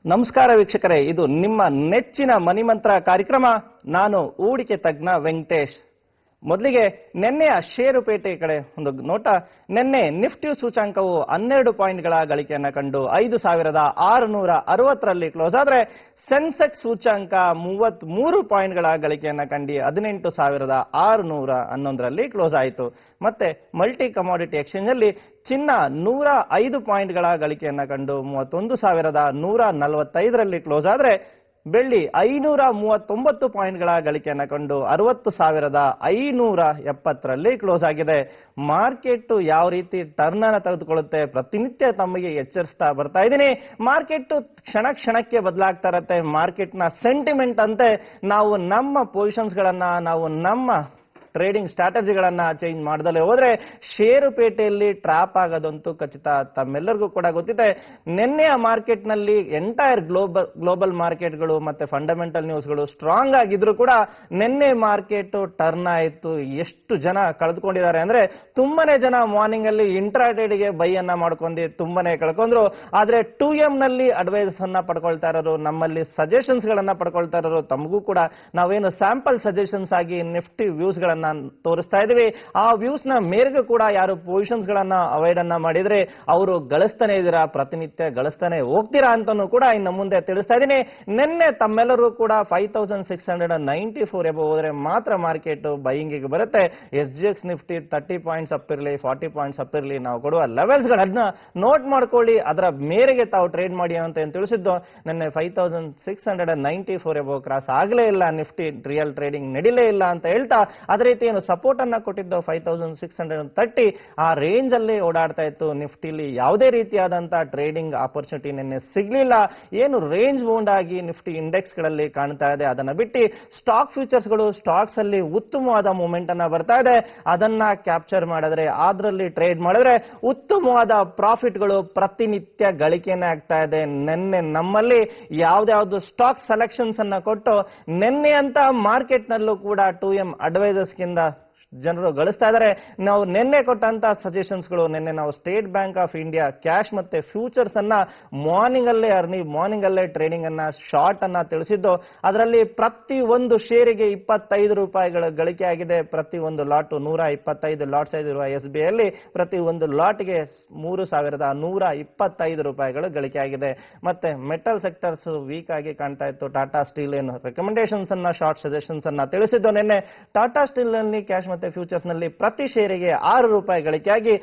ನಮಸ್ಕಾರ ವೀಕ್ಷಕರೇ, ಇದು ನಿಮ್ಮ ನೆಚ್ಚಿನ ಮನಿಮಂತ್ರ ಕಾರ್ಯಕ್ರಮ. ನಾನು ಹೂಡಿಕೆ ತಜ್ಞ ವೆಂಕಟೇಶ್. ಮೊದಲಿಗೆ ನಿನ್ನೆಯ ಷೇರುಪೇಟೆ ಕಡೆ ಒಂದು ನೋಟ. ನಿನ್ನೆ ನಿಫ್ಟಿ ಸೂಚಾಂಕವು 12 ಪಾಯಿಂಟ್ಗಳ ಗಳಿಕೆಯನ್ನು ಕಂಡು 5660ರಲ್ಲಿ ಕ್ಲೋಸ್ ಆದರೆ ಸೆನ್ಸೆಕ್ಸ್ ಸೂಚಾಂಕ 33 ಪಾಯಿಂಟ್ಗಳ ಗಳಿಕೆಯನ್ನು ಕಂಡು 18611ರಲ್ಲಿ ಕ್ಲೋಸ್ ಆಯಿತು. ಮತ್ತೆ ಮಲ್ಟಿ ಕಮಾಡಿಟಿ ಎಕ್ಸ್ಚೇಂಜ್ ಅಲ್ಲಿ ಚಿನ್ನ 105 ಪಾಯಿಂಟ್ಗಳ ಗಳಿಕೆಯನ್ನು ಕಂಡು 31145ರಲ್ಲಿ ಕ್ಲೋಸ್ ಆದರೆ ಬೆಳ್ಳಿ 539 ಪಾಯಿಂಟ್ಗಳ ಗಳಿಕೆಯನ್ನು ಕಂಡು 60,570ರಲ್ಲಿ ಕ್ಲೋಸ್ ಆಗಿದೆ. ಮಾರ್ಕೆಟ್ ಯಾವ ರೀತಿ ಟರ್ನ್ ಅನ್ನು ತೆಗೆದುಕೊಳ್ಳುತ್ತೆ ಪ್ರತಿನಿತ್ಯ ತಮಗೆ ಎಚ್ಚರಿಸ್ತಾ ಬರ್ತಾ ಇದ್ದೀನಿ. ಮಾರ್ಕೆಟ್ ಕ್ಷಣ ಕ್ಷಣಕ್ಕೆ ಬದಲಾಗ್ತಾ ಇರುತ್ತೆ. ಮಾರ್ಕೆಟ್ನ ಸೆಂಟಿಮೆಂಟ್ ಅಂತೆ ನಾವು ನಮ್ಮ ಪೊಸಿಷನ್ಸ್ ಗಳನ್ನ, ನಾವು ನಮ್ಮ ಟ್ರೇಡಿಂಗ್ ಸ್ಟ್ರಾಟಜಿಗಳನ್ನ ಚೇಂಜ್ ಮಾಡದಲ್ಲೇ ಹೋದ್ರೆ ಷೇರುಪೇಟೆಯಲ್ಲಿ ಟ್ರಾಪ್ ಆಗೋದಂತೂ ಖಚಿತ. ತಮ್ಮೆಲ್ಲರಿಗೂ ಕೂಡ ಗೊತ್ತಿದೆ. ನಿನ್ನೆಯ ಮಾರ್ಕೆಟ್ ನಲ್ಲಿ ಎಂಟೈರ್ ಗ್ಲೋಬಲ್ ಮಾರ್ಕೆಟ್ಗಳು ಮತ್ತೆ ಫಂಡಮೆಂಟಲ್ ನ್ಯೂಸ್ಗಳು ಸ್ಟ್ರಾಂಗ್ ಆಗಿದ್ರು ಕೂಡ ನಿನ್ನೆ ಮಾರ್ಕೆಟ್ ಟರ್ನ್ ಆಯಿತು. ಎಷ್ಟು ಜನ ಕಳೆದುಕೊಂಡಿದ್ದಾರೆ ಅಂದ್ರೆ ತುಂಬಾನೇ ಜನ ಮಾರ್ನಿಂಗ್ ಅಲ್ಲಿ ಇಂಟ್ರಾಡೇಗೆ ಬೈ ಅನ್ನ ಮಾಡ್ಕೊಂಡು ತುಂಬಾನೇ ಕಳ್ಕೊಂಡ್ರು. ಆದ್ರೆ 2M ನಲ್ಲಿ ಅಡ್ವೈಸ್ ಅನ್ನ ಪಡ್ಕೊಳ್ತಾ ಇರೋರು, ನಮ್ಮಲ್ಲಿ ಸಜೆಷನ್ಸ್ ಗಳನ್ನ ಪಡ್ಕೊಳ್ತಾ ಇರೋರು, ತಮಗೂ ಕೂಡ ನಾವೇನು ಸ್ಯಾಂಪಲ್ ಸಜೆಷನ್ಸ್ ಆಗಿ ನಿಫ್ಟಿ ವ್ಯೂಸ್ ಗಳನ್ನ ತೋರಿಸ್ತಾ ಇದೀವಿ. ಆ ವ್ಯೂಸ್ ನ ಮೇರೆಗೆ ಕೂಡ ಯಾರು ಪೊಸಿಷನ್ಸ್ ಗಳನ್ನ ಅವಾಯ್ಡ್ ಅನ್ನ ಮಾಡಿದ್ರೆ ಅವರು ಗಳಿಸ್ತಾನೆ ಇದೀರಾ, ಪ್ರತಿನಿತ್ಯ ಗಳಿಸ್ತಾನೆ ಹೋಗ್ತೀರಾ ಅಂತಾನು ಕೂಡ ಇನ್ನು ಮುಂದೆ ತಿಳಿಸ್ತಾ ಇದೀನಿ. ನಿನ್ನೆ ತಮ್ಮೆಲ್ಲರೂ ಕೂಡ 5694 ಎಬೋ ಹೋದ್ರೆ ಮಾತ್ರ ಮಾರ್ಕೆಟ್ ಬೈಯಿಂಗಿಗೆ ಬರುತ್ತೆ. SGX ನಿಫ್ಟಿ 30 ಪಾಯಿಂಟ್ಸ್ ಅಪ್ ಇರಲಿ, 40 ಪಾಯಿಂಟ್ಸ್ ಅಪ್ ಇರಲಿ, ನಾವು ಕೊಡುವ ಲೆವೆಲ್ಸ್ ಗಳನ್ನ ನೋಟ್ ಮಾಡ್ಕೊಳ್ಳಿ, ಅದರ ಮೇರೆಗೆ ತಾವು ಟ್ರೇಡ್ ಮಾಡಿ ಅಂತ ತಿಳಿಸಿದ್ದು. ನಿನ್ನೆ 5694 ಎಬೋ ಕ್ರಾಸ್ ಆಗಲೇ ಇಲ್ಲ, ನಿಫ್ಟಿ ರಿಯಲ್ ಟ್ರೇಡಿಂಗ್ ನಡಿಲೇ ಇಲ್ಲ ಅಂತ ಹೇಳ್ತಾ ಅದೇ ರೀತಿ ಏನು ಸಪೋರ್ಟ್ ಅನ್ನ ಕೊಟ್ಟಿದ್ದು 5630 ಆ ರೇಂಜ್ ಅಲ್ಲಿ ಓಡಾಡ್ತಾ ಇತ್ತು. ನಿಫ್ಟಿಲಿ ಯಾವುದೇ ರೀತಿಯಾದಂತಹ ಟ್ರೇಡಿಂಗ್ ಆಪರ್ಚುನಿಟಿ ನಿನ್ನೆ ಸಿಗ್ಲಿಲ್ಲ. ಏನು ರೇಂಜ್ ಬೌಂಡ್ ಆಗಿ ನಿಫ್ಟಿ ಇಂಡೆಕ್ಸ್ ಗಳಲ್ಲಿ ಕಾಣ್ತಾ ಇದೆ. ಅದನ್ನ ಬಿಟ್ಟು ಸ್ಟಾಕ್ ಫ್ಯೂಚರ್ಸ್ ಗಳು, ಸ್ಟಾಕ್ಸ್ ಅಲ್ಲಿ ಉತ್ತಮವಾದ ಮೂವ್ಮೆಂಟ್ ಅನ್ನ ಬರ್ತಾ ಇದೆ. ಅದನ್ನ ಕ್ಯಾಪ್ಚರ್ ಮಾಡಿದ್ರೆ, ಅದರಲ್ಲಿ ಟ್ರೇಡ್ ಮಾಡಿದ್ರೆ ಉತ್ತಮವಾದ ಪ್ರಾಫಿಟ್ ಗಳು ಪ್ರತಿನಿತ್ಯ ಗಳಿಕೆನೇ ಆಗ್ತಾ ಇದೆ. ನಿನ್ನೆ ನಮ್ಮಲ್ಲಿ ಯಾವ್ದಾವ್ದು ಸ್ಟಾಕ್ ಸೆಲೆಕ್ಷನ್ಸ್ ಅನ್ನ ಕೊಟ್ಟು ನಿನ್ನೆ ಅಂತ ಮಾರ್ಕೆಟ್ ನಲ್ಲೂ ಕೂಡ 2M ಅಡ್ವೈಸರ್ಸ್ ಗಿಂತ ಜನರು ಗಳಿಸ್ತಾ ಇದ್ದಾರೆ. ನಾವು ನಿನ್ನೆ ಕೊಟ್ಟಂತ ಸಜೆಷನ್ಸ್ ಗಳು, ನಿನ್ನೆ ನಾವು state bank of India cash ಮತ್ತೆ ಫ್ಯೂಚರ್ಸ್ ಅನ್ನ ಮಾರ್ನಿಂಗ್ ಅಲ್ಲೇ ಟ್ರೇಡಿಂಗ್ ಅನ್ನ ಶಾರ್ಟ್ ಅನ್ನ ತಿಳಿಸಿದ್ದು. ಅದರಲ್ಲಿ ಪ್ರತಿ ಒಂದು ಶೇರಿಗೆ 25 ರೂಪಾಯಿಗಳ ಗಳಿಕೆ ಆಗಿದೆ. ಪ್ರತಿ ಒಂದು ಲಾಟ್ 125 ಲಾಟ್ಸ್ ಇರುವ SBI ಅಲ್ಲಿ ಪ್ರತಿ ಒಂದು ಲಾಟ್ಗೆ 3125 ರೂಪಾಯಿಗಳು ಗಳಿಕೆ ಆಗಿದೆ. ಮತ್ತೆ ಮೆಟಲ್ ಸೆಕ್ಟರ್ಸ್ ವೀಕ್ ಆಗಿ ಕಾಣ್ತಾ ಇತ್ತು. ಟಾಟಾ ಸ್ಟೀಲ್ ಏನು ರೆಕಮೆಂಡೇಶನ್ಸ್ ಅನ್ನ, ಶಾರ್ಟ್ ಸಜೆಷನ್ಸ್ ಅನ್ನ ತಿಳಿಸಿದ್ದು. ನಿನ್ನೆ ಟಾಟಾ ಸ್ಟೀಲ್ ನಲ್ಲಿ ಕ್ಯಾಶ್ ಮತ್ತೆ ಫ್ಯೂಚರ್ಸ್ ನಲ್ಲಿ ಪ್ರತಿ ಶೇರಿಗೆ 6 ರೂಪಾಯಿ ಗಳಿಕೆಯಾಗಿ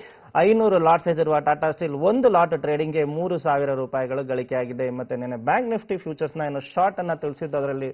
500 ಲಾಟ್ ಸೈಜ್ ಇರುವ ಟಾಟಾ ಸ್ಟೀಲ್ ಒಂದು ಲಾಟ್ ಟ್ರೇಡಿಂಗ್ಗೆ 3000 ರೂಪಾಯಿಗಳು ಗಳಿಕೆಯಾಗಿದೆ. ಮತ್ತೆ ನಿನ್ನೆ ಬ್ಯಾಂಕ್ ನಿಫ್ಟಿ ಫ್ಯೂಚರ್ಸ್ ನ ಏನು ಶಾರ್ಟ್ ಅನ್ನ ತಿಳಿಸಿದ್ದು, ಅದರಲ್ಲಿ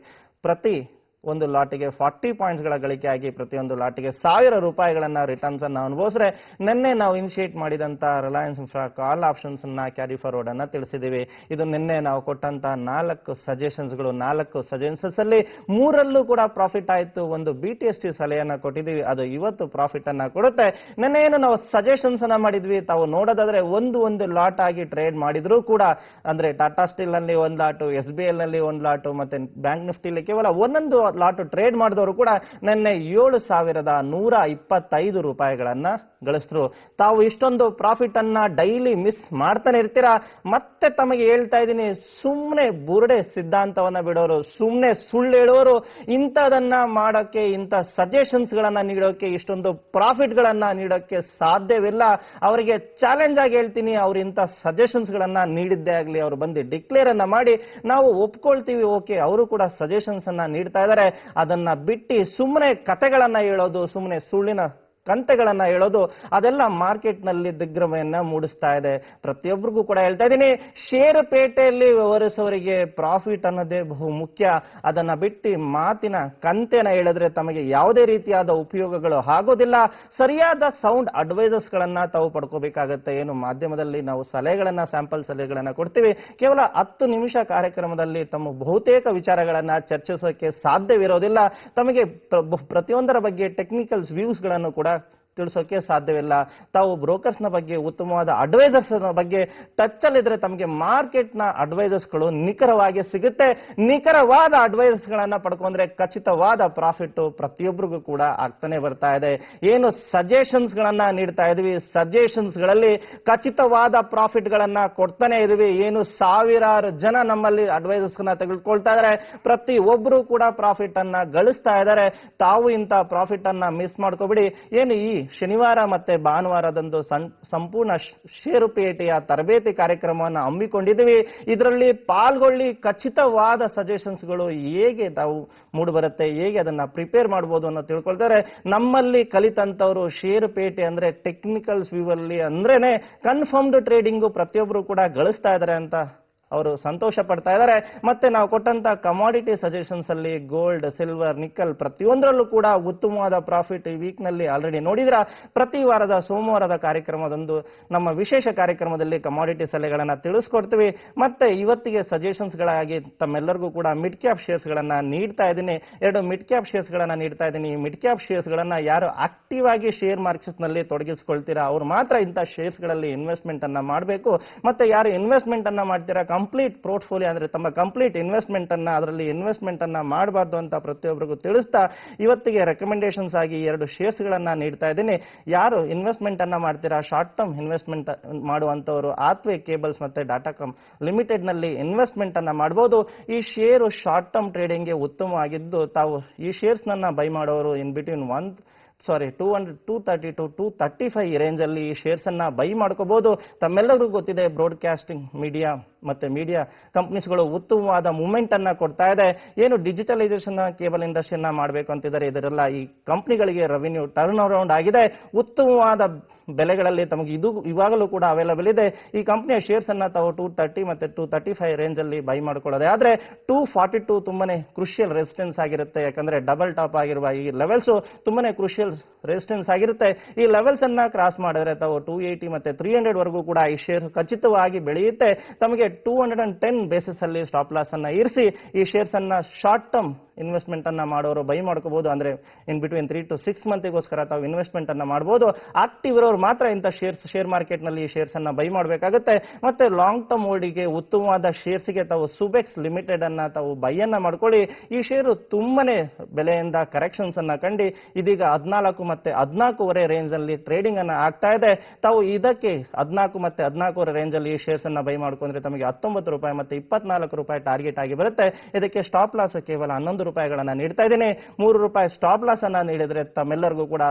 ಪ್ರತಿ ಒಂದು ಲಾಟಿಗೆ 40 ಪಾಯಿಂಟ್ಸ್ ಗಳ ಗಳಿಕೆಯಾಗಿ ಪ್ರತಿಯೊಂದು ಲಾಟಿಗೆ 1000 ರೂಪಾಯಿಗಳನ್ನ ರಿಟರ್ನ್ಸ್ ಅನ್ನ ಅನುಭವಿಸಿದ್ರೆ, ನಿನ್ನೆ ನಾವು ಇನಿಷಿಯೇಟ್ ಮಾಡಿದಂತ ರಿಲಯನ್ಸ್ ಇನ್ಫ್ರಾ ಕಾಲ್ ಆಪ್ಷನ್ಸ್ ಅನ್ನ ಕ್ಯಾರಿ ಫಾರ್ವರ್ಡ್ ಅನ್ನ ತಿಳಿಸಿದೀವಿ. ಇದು ನಿನ್ನೆ ನಾವು ಕೊಟ್ಟಂತ 4 ಸಜೆಷನ್ಸ್ಗಳು. 4 ಸಜೆಷನ್ಸ್ ಅಲ್ಲಿ 3ರಲ್ಲೂ ಕೂಡ ಪ್ರಾಫಿಟ್ ಆಯಿತು. ಒಂದು BTST ಸಲಹೆಯನ್ನ ಕೊಟ್ಟಿದ್ದೀವಿ, ಅದು ಇವತ್ತು ಪ್ರಾಫಿಟ್ ಅನ್ನ ಕೊಡುತ್ತೆ. ನಿನ್ನೆ ಏನು ನಾವು ಸಜೆಷನ್ಸ್ ಅನ್ನ ಮಾಡಿದ್ವಿ, ತಾವು ನೋಡೋದಾದ್ರೆ ಒಂದು ಲಾಟ್ ಆಗಿ ಟ್ರೇಡ್ ಮಾಡಿದ್ರು ಕೂಡ, ಅಂದ್ರೆ ಟಾಟಾ ಸ್ಟೀಲ್ ನಲ್ಲಿ ಒಂದು ಲಾಟು, SBI ನಲ್ಲಿ ಒಂದು ಲಾಟು, ಮತ್ತೆ ಬ್ಯಾಂಕ್ ನಿಫ್ಟಿಲಿ ಕೇವಲ ಒಂದೊಂದು ಲಾಟ್ ಟ್ರೇಡ್ ಮಾಡಿದವರು ಕೂಡ ನಿನ್ನೆ 7125 ರೂಪಾಯಿಗಳನ್ನ ಗಳಿಸಿದ್ರು. ತಾವು ಇಷ್ಟೊಂದು ಪ್ರಾಫಿಟ್ ಅನ್ನ ಡೈಲಿ ಮಿಸ್ ಮಾಡ್ತಾನೆ ಇರ್ತೀರಾ. ಮತ್ತೆ ತಮಗೆ ಹೇಳ್ತಾ ಇದ್ದೀನಿ, ಸುಮ್ಮನೆ ಬುರುಡೆ ಸಿದ್ಧಾಂತವನ್ನ ಬಿಡೋರು, ಸುಮ್ಮನೆ ಸುಳ್ಳು ಹೇಳೋರು ಇಂಥದನ್ನ ಮಾಡೋಕೆ, ಇಂಥ ಸಜೆಷನ್ಸ್ ಗಳನ್ನ ನೀಡೋಕೆ, ಇಷ್ಟೊಂದು ಪ್ರಾಫಿಟ್ ಗಳನ್ನ ನೀಡೋಕೆ ಸಾಧ್ಯವಿಲ್ಲ. ಅವರಿಗೆ ಚಾಲೆಂಜ್ ಆಗಿ ಹೇಳ್ತೀನಿ, ಅವ್ರು ಇಂಥ ಸಜೆಷನ್ಸ್ ಗಳನ್ನ ನೀಡಿದ್ದೇ ಆಗ್ಲಿ, ಅವ್ರು ಬಂದು ಡಿಕ್ಲೇರ್ ಅನ್ನ ಮಾಡಿ ನಾವು ಒಪ್ಕೊಳ್ತೀವಿ, ಓಕೆ ಅವರು ಕೂಡ ಸಜೆಷನ್ಸ್ ಅನ್ನ ನೀಡ್ತಾ ಇದ್ದಾರೆ. ಅದನ್ನ ಬಿಟ್ಟು ಸುಮ್ಮನೆ ಕತೆಗಳನ್ನ ಹೇಳೋದು, ಸುಮ್ಮನೆ ಸುಳ್ಳಿನ ಕಂತೆಗಳನ್ನ ಹೇಳೋದು, ಅದೆಲ್ಲ ಮಾರ್ಕೆಟ್ ನಲ್ಲಿ ದಿಗ್ಭ್ರಮೆಯನ್ನ ಮೂಡಿಸ್ತಾ ಇದೆ. ಪ್ರತಿಯೊಬ್ಬರಿಗೂ ಕೂಡ ಹೇಳ್ತಾ ಇದ್ದೀನಿ, ಷೇರುಪೇಟೆಯಲ್ಲಿ ವ್ಯವಹರಿಸೋರಿಗೆ ಪ್ರಾಫಿಟ್ ಅನ್ನೋದೇ ಬಹು ಮುಖ್ಯ. ಅದನ್ನ ಬಿಟ್ಟು ಮಾತಿನ ಕಂತೆನ ಹೇಳಿದ್ರೆ ತಮಗೆ ಯಾವುದೇ ರೀತಿಯಾದ ಉಪಯೋಗಗಳು ಆಗೋದಿಲ್ಲ. ಸರಿಯಾದ ಸೌಂಡ್ ಅಡ್ವೈಸರ್ಸ್ ಗಳನ್ನ ತಾವು ಪಡ್ಕೋಬೇಕಾಗತ್ತೆ. ಏನು ಮಾಧ್ಯಮದಲ್ಲಿ ನಾವು ಸಲಹೆಗಳನ್ನ, ಸ್ಯಾಂಪಲ್ ಸಲಹೆಗಳನ್ನ ಕೊಡ್ತೀವಿ. ಕೇವಲ 10 ನಿಮಿಷ ಕಾರ್ಯಕ್ರಮದಲ್ಲಿ ತಮ್ಮ ಬಹುತೇಕ ವಿಚಾರಗಳನ್ನ ಚರ್ಚಿಸೋಕೆ ಸಾಧ್ಯವಿರೋದಿಲ್ಲ. ತಮಗೆ ಪ್ರತಿಯೊಂದರ ಬಗ್ಗೆ ಟೆಕ್ನಿಕಲ್ ವ್ಯೂಸ್ ಗಳನ್ನು ಕೂಡ ತಿಳಿಸೋಕೆ ಸಾಧ್ಯವಿಲ್ಲ. ತಾವು ಬ್ರೋಕರ್ಸ್ನ ಬಗ್ಗೆ, ಉತ್ತಮವಾದ ಅಡ್ವೈಸರ್ಸ್ ಬಗ್ಗೆ ಟಚ್ ಅಲ್ಲಿದ್ರೆ ತಮಗೆ ಮಾರ್ಕೆಟ್ನ ಅಡ್ವೈಸರ್ಸ್ಗಳು ನಿಖರವಾಗಿ ಸಿಗುತ್ತೆ. ನಿಖರವಾದ ಅಡ್ವೈಸರ್ಸ್ ಗಳನ್ನ ಪಡ್ಕೊಂಡ್ರೆ ಖಚಿತವಾದ ಪ್ರಾಫಿಟ್ ಪ್ರತಿಯೊಬ್ಬರಿಗೂ ಕೂಡ ಆಗ್ತಾನೆ ಬರ್ತಾ ಇದೆ. ಏನು ಸಜೆಷನ್ಸ್ ಗಳನ್ನ ನೀಡ್ತಾ ಇದೀವಿ, ಸಜೆಷನ್ಸ್ ಗಳಲ್ಲಿ ಖಚಿತವಾದ ಪ್ರಾಫಿಟ್ ಗಳನ್ನ ಕೊಡ್ತಾನೆ ಇದೀವಿ. ಏನು ಸಾವಿರಾರು ಜನ ನಮ್ಮಲ್ಲಿ ಅಡ್ವೈಸರ್ಸ್ ನ ತೆಗೆದುಕೊಳ್ತಾ ಇದ್ದಾರೆ, ಪ್ರತಿ ಒಬ್ರು ಕೂಡ ಪ್ರಾಫಿಟ್ ಅನ್ನ ಗಳಿಸ್ತಾ ಇದ್ದಾರೆ. ತಾವು ಇಂತ ಪ್ರಾಫಿಟ್ ಅನ್ನ ಮಿಸ್ ಮಾಡ್ಕೋಬಿಡಿ. ಏನು ಈ ಶನಿವಾರ ಮತ್ತೆ ಭಾನುವಾರದಂದು ಸಂಪೂರ್ಣ ಷೇರುಪೇಟೆಯ ತರಬೇತಿ ಕಾರ್ಯಕ್ರಮವನ್ನು ಹಮ್ಮಿಕೊಂಡಿದ್ದೀವಿ. ಇದರಲ್ಲಿ ಪಾಲ್ಗೊಳ್ಳಿ. ಖಚಿತವಾದ ಸಜೆಷನ್ಸ್ಗಳು ಹೇಗೆ ತಾವು ಮೂಡಿಬರುತ್ತೆ, ಹೇಗೆ ಅದನ್ನ ಪ್ರಿಪೇರ್ ಮಾಡಬಹುದು ಅನ್ನೋ ತಿಳ್ಕೊಳ್ತಾರೆ. ನಮ್ಮಲ್ಲಿ ಕಲಿತಂತವರು ಷೇರುಪೇಟೆ ಅಂದ್ರೆ ಟೆಕ್ನಿಕಲ್ಸ್ ವ್ಯೂ ಅಲ್ಲಿ ಅಂದ್ರೇನೆ ಕನ್ಫರ್ಮ್ಡ್ ಟ್ರೇಡಿಂಗ್ ಪ್ರತಿಯೊಬ್ಬರು ಕೂಡ ಗಳಿಸ್ತಾ ಇದ್ದಾರೆ ಅಂತ ಅವರು ಸಂತೋಷ ಪಡ್ತಾ ಇದ್ದಾರೆ. ಮತ್ತೆ ನಾವು ಕೊಟ್ಟಂತ ಕಮಾಡಿಟಿ ಸಜೆಷನ್ಸ್ ಅಲ್ಲಿ ಗೋಲ್ಡ್, ಸಿಲ್ವರ್, ನಿಕ್ಕಲ್ ಪ್ರತಿಯೊಂದರಲ್ಲೂ ಕೂಡ ಉತ್ತಮವಾದ ಪ್ರಾಫಿಟ್ ಈ ವೀಕ್ ನಲ್ಲಿ ಆಲ್ರೆಡಿ ನೋಡಿದ್ರ. ಪ್ರತಿ ವಾರದ ಸೋಮವಾರದ ಕಾರ್ಯಕ್ರಮದಂದು ನಮ್ಮ ವಿಶೇಷ ಕಾರ್ಯಕ್ರಮದಲ್ಲಿ ಕಮಾಡಿಟಿ ಸಲಹೆಗಳನ್ನ ತಿಳಿಸ್ಕೊಡ್ತೀವಿ. ಮತ್ತೆ ಇವತ್ತಿಗೆ ಸಜೆಷನ್ಸ್ ಗಳಾಗಿ ತಮ್ಮೆಲ್ಲರಿಗೂ ಕೂಡ ಮಿಡ್ ಕ್ಯಾಪ್ ಶೇರ್ಸ್ ಗಳನ್ನ ನೀಡ್ತಾ ಇದ್ದೀನಿ. 2 ಮಿಡ್ ಕ್ಯಾಪ್ ಶೇರ್ಸ್ ಗಳನ್ನ ನೀಡ್ತಾ ಇದ್ದೀನಿ. ಈ ಮಿಡ್ ಕ್ಯಾಪ್ ಶೇರ್ಸ್ ಗಳನ್ನ ಯಾರು ಆಕ್ಟಿವ್ ಆಗಿ ಶೇರ್ ಮಾರ್ಕೆಟ್ಸ್ ನಲ್ಲಿ ತೊಡಗಿಸಿಕೊಳ್ತೀರಾ ಅವ್ರು ಮಾತ್ರ ಇಂಥ ಶೇರ್ಸ್ ಗಳಲ್ಲಿ ಇನ್ವೆಸ್ಟ್ಮೆಂಟ್ ಅನ್ನ ಮಾಡಬೇಕು. ಮತ್ತೆ ಯಾರು ಇನ್ವೆಸ್ಟ್ಮೆಂಟ್ ಅನ್ನ ಮಾಡ್ತೀರಾ, ಕಂಪ್ಲೀಟ್ ಪೋರ್ಟ್ಫೋಲಿಯೋ ಅಂದ್ರೆ ತಮ್ಮ ಕಂಪ್ಲೀಟ್ ಇನ್ವೆಸ್ಟ್ಮೆಂಟ್ ಅನ್ನ ಅದರಲ್ಲಿ ಇನ್ವೆಸ್ಟ್ಮೆಂಟ್ ಅನ್ನ ಮಾಡಬಾರ್ದು ಅಂತ ಪ್ರತಿಯೊಬ್ಬರಿಗೂ ತಿಳಿಸ್ತಾ ಇವತ್ತಿಗೆ ರೆಕಮೆಂಡೇಶನ್ಸ್ ಆಗಿ 2 ಶೇರ್ಸ್ ಗಳನ್ನ ನೀಡ್ತಾ ಇದ್ದೀನಿ. ಯಾರು ಇನ್ವೆಸ್ಟ್ಮೆಂಟ್ ಅನ್ನ ಮಾಡ್ತೀರಾ, ಶಾರ್ಟ್ ಟರ್ಮ್ ಇನ್ವೆಸ್ಟ್ಮೆಂಟ್ ಮಾಡುವಂತವರು ಆತ್ವೆ ಕೇಬಲ್ಸ್ ಮತ್ತೆ ಟಾಟಾಕಾಮ್ ಲಿಮಿಟೆಡ್ ನಲ್ಲಿ ಇನ್ವೆಸ್ಟ್ಮೆಂಟ್ ಅನ್ನ ಮಾಡಬಹುದು. ಈ ಶೇರು ಶಾರ್ಟ್ ಟರ್ಮ್ ಟ್ರೇಡಿಂಗ್ ಗೆ ಉತ್ತಮವಾಗಿದ್ದು ತಾವು ಈ ಶೇರ್ಸ್ ನನ್ನ ಬೈ ಮಾಡೋರು ಇನ್ ಬಿಟ್ವೀನ್ 230 to 235 ರೇಂಜ್ ಅಲ್ಲಿ ಈ ಶೇರ್ಸ್ ಅನ್ನ ಬೈ ಮಾಡ್ಕೋಬಹುದು. ತಮ್ಮೆಲ್ಲರಿಗೂ ಗೊತ್ತಿದೆ ಬ್ರಾಡ್ಕಾಸ್ಟಿಂಗ್ ಮೀಡಿಯಾ ಮತ್ತೆ ಮೀಡಿಯಾ ಕಂಪನೀಸ್ಗಳು ಉತ್ತಮವಾದ ಮೂವ್ಮೆಂಟ್ ಅನ್ನ ಕೊಡ್ತಾ ಇದೆ. ಏನು ಡಿಜಿಟಲೈಸೇಷನ್ ಕೇಬಲ್ ಇಂಡಸ್ಟ್ರಿಯನ್ನ ಮಾಡಬೇಕು ಅಂತಿದ್ದಾರೆ, ಇದರೆಲ್ಲ ಈ ಕಂಪನಿಗಳಿಗೆ ರೆವಿನ್ಯೂ ಟರ್ನ್ ಅರೌಂಡ್ ಆಗಿದೆ. ಉತ್ತಮವಾದ ಬೆಲೆಗಳಲ್ಲಿ ತಮಗೆ ಇದು ಇವಾಗಲೂ ಕೂಡ ಅವೈಲಬಲ್ ಇದೆ. ಈ ಕಂಪನಿಯ ಶೇರ್ಸ್ ಅನ್ನ ತಾವು 230 ಮತ್ತೆ 235 ರೇಂಜ್ ಅಲ್ಲಿ ಬೈ ಮಾಡ್ಕೊಳ್ಳೋದೆ ಆದ್ರೆ 242 ತುಂಬಾನೇ ಕ್ರುಷಿಯಲ್ ರೆಸಿಸ್ಟೆನ್ಸ್ ಆಗಿರುತ್ತೆ. ಯಾಕಂದ್ರೆ ಡಬಲ್ ಟಾಪ್ ಆಗಿರುವ ಈ ಲೆವೆಲ್ಸ್ ತುಂಬಾನೇ ಕ್ರುಷಿಯಲ್ ರೆಸಿಸ್ಟೆನ್ಸ್ ಆಗಿರುತ್ತೆ. ಈ ಲೆವೆಲ್ಸ್ ಅನ್ನ ಕ್ರಾಸ್ ಮಾಡಿದ್ರೆ ತಾವು 280 ಮತ್ತೆ 300 ವರೆಗೂ ಕೂಡ ಈ ಶೇರ್ ಖಚಿತವಾಗಿ ಬೆಳೆಯುತ್ತೆ. ತಮಗೆ 210 ಬೇಸಿಸ್ ಅಲ್ಲಿ ಸ್ಟಾಪ್ ಲಾಸ್ ಅನ್ನ ಇರಿಸಿ ಈ ಶೇರ್ಸ್ ಅನ್ನ ಶಾರ್ಟ್ ಟರ್ಮ್ ಇನ್ವೆಸ್ಟ್ಮೆಂಟ್ ಅನ್ನ ಮಾಡೋರು ಬೈ ಮಾಡ್ಕೋಬಹುದು. ಅಂದ್ರೆ ಇನ್ ಬಿಟ್ವೀನ್ 3 to 6 ಮಂತ್ಗೋಸ್ಕರ ತಾವು ಇನ್ವೆಸ್ಟ್ಮೆಂಟ್ ಅನ್ನ ಮಾಡಬಹುದು. ಆಕ್ಟಿವ್ ಇರೋರು ಮಾತ್ರ ಇಂಥ ಶೇರ್ ಮಾರ್ಕೆಟ್ ನಲ್ಲಿ ಈ ಶೇರ್ಸ್ ಅನ್ನ ಬೈ ಮಾಡಬೇಕಾಗುತ್ತೆ. ಮತ್ತೆ ಲಾಂಗ್ ಟರ್ಮ್ ಹೋಲ್ಡಿಗೆ ಉತ್ತಮವಾದ ಶೇರ್ಸ್ ಗೆ ತಾವು ಸುಬೆಕ್ಸ್ ಲಿಮಿಟೆಡ್ ಅನ್ನ ತಾವು ಬೈ ಅನ್ನ ಮಾಡ್ಕೊಳ್ಳಿ. ಈ ಶೇರು ತುಂಬಾನೇ ಬೆಲೆಯಿಂದ ಕರೆಕ್ಷನ್ಸ್ ಅನ್ನ ಕಂಡು ಇದೀಗ 14 ಮತ್ತೆ 14.5 ರೇಂಜ್ ಅಲ್ಲಿ ಟ್ರೇಡಿಂಗ್ ಅನ್ನ ಆಗ್ತಾ ಇದೆ. ತಾವು ಇದಕ್ಕೆ 14 ಮತ್ತೆ 14.5 ರೇಂಜ್ ಅಲ್ಲಿ ಈ ಶೇರ್ಸ್ ಅನ್ನ ಬೈ ಮಾಡ್ಕೊಂಡ್ರೆ ತಮಗೆ 19 ರೂಪಾಯಿ ಮತ್ತೆ 24 ರೂಪಾಯಿ ಟಾರ್ಗೆಟ್ ಆಗಿ ಬರುತ್ತೆ. ಇದಕ್ಕೆ ಸ್ಟಾಪ್ ಲಾಸ್ ಕೇವಲ 11 ರೂಪಾಯಿಗಳನ್ನ ನೀಡ್ತಾ ಇದ್ದೀನಿ. 3 ರೂಪಾಯಿ ಸ್ಟಾಪ್ ಲಾಸ್ ಅನ್ನ ನೀಡಿದ್ರೆ ತಮ್ಮೆಲ್ಲರಿಗೂ ಕೂಡ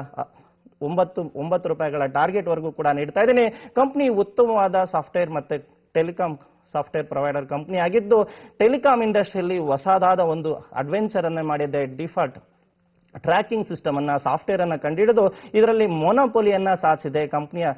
9 ರೂಪಾಯಿಗಳ ಟಾರ್ಗೆಟ್ ವರೆಗೂ ಕೂಡ ನೀಡ್ತಾ ಇದ್ದೀನಿ. ಕಂಪನಿ ಉತ್ತಮವಾದ ಸಾಫ್ಟ್ವೇರ್ ಮತ್ತೆ ಟೆಲಿಕಾಂ ಸಾಫ್ಟ್ವೇರ್ ಪ್ರೊವೈಡರ್ ಕಂಪನಿ ಆಗಿದ್ದು ಟೆಲಿಕಾಂ ಇಂಡಸ್ಟ್ರಿಯಲ್ಲಿ ಹೊಸದಾದ ಒಂದು ಅಡ್ವೆಂಚರ್ ಅನ್ನ ಮಾಡಿದೆ. ಡಿಫಾಲ್ಟ್ ಟ್ರ್ಯಾಕಿಂಗ್ ಸಿಸ್ಟಮ್ ಅನ್ನ ಸಾಫ್ಟ್ವೇರ್ ಅನ್ನ ಕಂಡುಹಿಡಿದು ಇದರಲ್ಲಿ ಮೊನೋಪೊಲಿಯನ್ನ ಸಾಧಿಸಿದೆ. ಕಂಪನಿಯ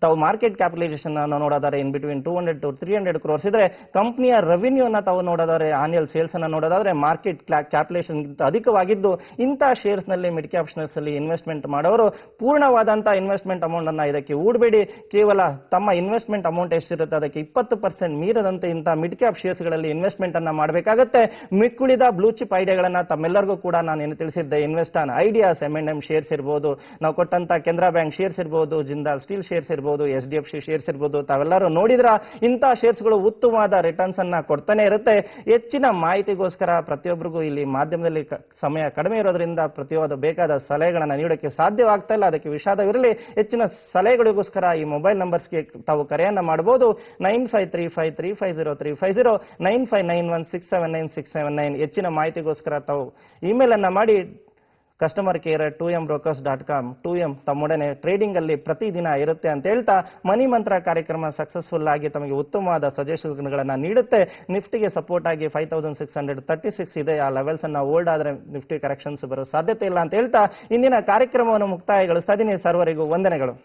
ತಾವು ಮಾರ್ಕೆಟ್ ಕ್ಯಾಪಿಟಲೈಸೇಷನ್ ಅನ್ನು ನೋಡೋದಾದ್ರೆ ಇನ್ ಬಿಟ್ವೀನ್ 200 to 300 crores ಇದ್ರೆ, ಕಂಪನಿಯ ರೆವಿನ್ಯೂ ಅನ್ನ ತಾವು ನೋಡೋದಾದ್ರೆ ಆನ್ಯುಯಲ್ ಸೇಲ್ಸ್ ಅನ್ನ ನೋಡೋದಾದ್ರೆ ಮಾರ್ಕೆಟ್ ಕ್ಯಾಪಿಟಲೈಸೇಷನ್ ಗಿಂತ ಅಧಿಕವಾಗಿದ್ದು ಇಂಥ ಶೇರ್ಸ್ ನಲ್ಲಿ ಮಿಡ್ ಕ್ಯಾಪ್ ಶೇರ್ಸ್ ಅಲ್ಲಿ ಇನ್ವೆಸ್ಟ್ಮೆಂಟ್ ಮಾಡೋರು ಪೂರ್ಣವಾದಂತಹ ಇನ್ವೆಸ್ಟ್ಮೆಂಟ್ ಅಮೌಂಟ್ ಅನ್ನ ಇದಕ್ಕೆ ಹೂಡಬೇಡಿ. ಕೇವಲ ತಮ್ಮ ಇನ್ವೆಸ್ಟ್ಮೆಂಟ್ ಅಮೌಂಟ್ ಎಷ್ಟಿರುತ್ತೆ ಅದಕ್ಕೆ 20% ಮೀರದಂತೆ ಇಂಥ ಮಿಡ್ ಕ್ಯಾಪ್ ಶೇರ್ಸ್ ಗಳಲ್ಲಿ ಇನ್ವೆಸ್ಟ್ಮೆಂಟ್ ಅನ್ನ ಮಾಡಬೇಕಾಗುತ್ತೆ. ಮಿಕ್ಕುಳಿದ ಬ್ಲೂ ಚಿಪ್ ಐಡಿಯಾಗಳನ್ನ ತಮ್ಮೆಲ್ಲರಿಗೂ ಕೂಡ ನಾನು ಏನು ತಿಳಿಸಿದ್ದೆ, invest on ideas M&M shares ಇರಬಹುದು, ನಾವು ಕೊಟ್ಟಂತ ಕೆನರಾ ಬ್ಯಾಂಕ್ ಶೇರ್ಸ್ ಇರಬಹುದು, ಜಿಂದಾಲ್ ಸ್ಟೀಲ್ ಶೇರ್ಸ್ ಇರಬಹುದು, SDFC ಶೇರ್ಸ್ ಇರಬಹುದು. ತಾವೆಲ್ಲರೂ ನೋಡಿದ್ರ ಇಂಥ ಶೇರ್ಸ್ಗಳು ಉತ್ತಮವಾದ ರಿಟರ್ನ್ಸ್ ಅನ್ನ ಕೊಡ್ತಾನೆ ಇರುತ್ತೆ. ಹೆಚ್ಚಿನ ಮಾಹಿತಿಗೋಸ್ಕರ ಪ್ರತಿಯೊಬ್ಬರಿಗೂ ಇಲ್ಲಿ ಮಾಧ್ಯಮದಲ್ಲಿ ಸಮಯ ಕಡಿಮೆ ಇರೋದ್ರಿಂದ ಪ್ರತಿಯೊಂದು ಬೇಕಾದ ಸಲಹೆಗಳನ್ನ ನೀಡೋಕೆ ಸಾಧ್ಯವಾಗ್ತಾ ಇಲ್ಲ. ಅದಕ್ಕೆ ವಿಷಾದವಿರಲಿ. ಹೆಚ್ಚಿನ ಸಲಹೆಗಳಿಗೋಸ್ಕರ ಈ ಮೊಬೈಲ್ ನಂಬರ್ಸ್ಗೆ ತಾವು ಕರೆಯನ್ನ ಮಾಡಬಹುದು. 9535350350 9591679679. ಹೆಚ್ಚಿನ ಮಾಹಿತಿಗೋಸ್ಕರ ತಾವು ಇಮೇಲ್ ಅನ್ನ ಮಾಡಿ customer care @2mbrokers.com 2M ತಮ್ಮೊಡನೆ trading ಅಲ್ಲಿ ಪ್ರತಿದಿನ ಇರುತ್ತೆ ಅಂತ ಹೇಳ್ತಾ ಮನಿ ಮಂತ್ರ ಕಾರ್ಯಕ್ರಮ ಸಕ್ಸಸ್ಫುಲ್ ಆಗಿ ತಮಗೆ ಉತ್ತಮವಾದ ಸಜೆಷನ್ಗಳನ್ನ ನೀಡುತ್ತೆ. ನಿಫ್ಟಿಗೆ ಸಪೋರ್ಟ್ ಆಗಿ 5636 ಇದೆ. ಆ ಲೆವೆಲ್ಸ್ ಅನ್ನ ಹೋಲ್ಡ್ ಆದ್ರೆ ನಿಫ್ಟಿ ಕರೆಕ್ಷನ್ಸ್ ಬರೋ ಸಾಧ್ಯತೆ ಇಲ್ಲ ಅಂತ ಹೇಳ್ತಾ ಇಂದಿನ ಕಾರ್ಯಕ್ರಮವನ್ನು ಮುಕ್ತಾಯಗೊಳಿಸ್ತಾ ಇದ್ದೀನಿ. ಸರ್ವರಿಗೂ ವಂದನೆಗಳು.